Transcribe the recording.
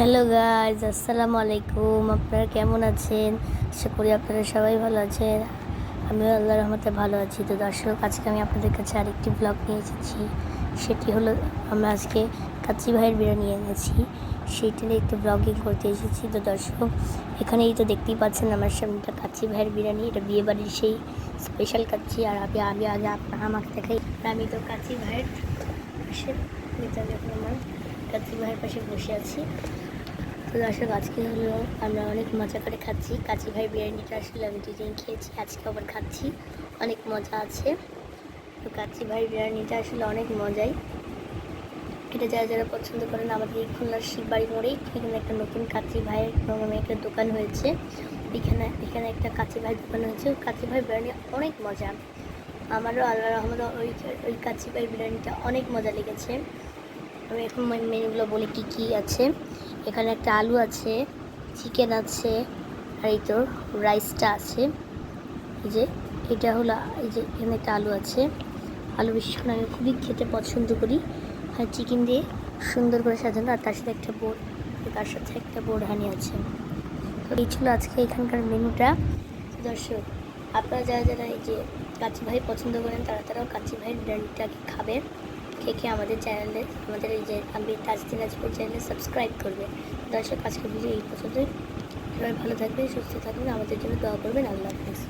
Hello guys, আসসালামু আলাইকুম। আপনারা কেমন আছেন? আশা করি আপনারা সবাই ভালো আছেন। আমিও আল্লাহর রহমতে ভালো আছি। তো দর্শক, আজকে আমি আপনাদের কাছে আরেকটি ব্লগ নিয়ে এসেছি। সেটি হলো, আমরা আজকে কাচ্চি ভাইয়ের বিরিয়ানি এনেছি, সেইটি নিয়ে একটু ব্লগিং করতে এসেছি। তো দর্শক, এখানেই তো দেখতেই পাচ্ছেন আমার সামনেটা কাচ্চি ভাইয়ের বিরিয়ানি। এটা বিয়েবাড়ির সেই স্পেশাল কাচ্চি। আর আমি আগে আপনারা আমাকে দেখাই, আমি তো কাচ্চি ভাইয়ের পাশে, এখন আমার কাচ্চি ভাইয়ের পাশে বসে আছি। তো দর্শক, আজকে হলো আমরা অনেক মজা করে খাচ্ছি। কাচ্চি ভাই বিরিয়ানিটা আসলে আমি দুদিন খেয়েছি, আজকে আবার খাচ্ছি, অনেক মজা আছে। তো কাচ্চি ভাই বিরিয়ানিটা আসলে অনেক মজাই। এটা যারা যারা পছন্দ করেন, আমাদের এই খুলনার শিববাড়ি মোড়েই এখানে একটা নতুন কাচ্চি ভাইয়ের নামে একটা দোকান হয়েছে। এখানে একটা কাচ্চি ভাই দোকান হয়েছে। কাচ্চি ভাই বিরিয়ানি অনেক মজা। আমারও আল্লাহ রহমতে ওই কাচ্চি ভাই বিরিয়ানিটা অনেক মজা লেগেছে। আমি এখন মেনুগুলো বলি কী কী আছে। এখানে একটা আলু আছে, চিকেন আছে, আর এই তো রাইসটা আছে। এই যে এটা হলো, এই যে এখানে একটা আলু আছে। আলু বিশেষ করে আমি খুবই খেতে পছন্দ করি। আর চিকেন দিয়ে সুন্দর করে সাজানো, আর তার সাথে একটা বোরহানি আছে। তো এই ছিল আজকে এখানকার মেনুটা। দর্শক, আপনারা যারা যারা এই যে কাচ্চি ভাই পছন্দ করেন, তারাও কাচ্চি ভাইয়ের বিরিয়ানিটাকে খাবেন। খেয়ে আমাদের চ্যানেলে, আমাদের এই যে আমি তাজ দিনাজপুর চ্যানেলে সাবস্ক্রাইব করবে। দর্শক, আজকের ভিডিও এই পর্যন্তই। সবাই ভালো থাকবেন, সুস্থ থাকবেন, আমাদের জন্য দোয়া করবেন। আল্লাহ হাফেজ।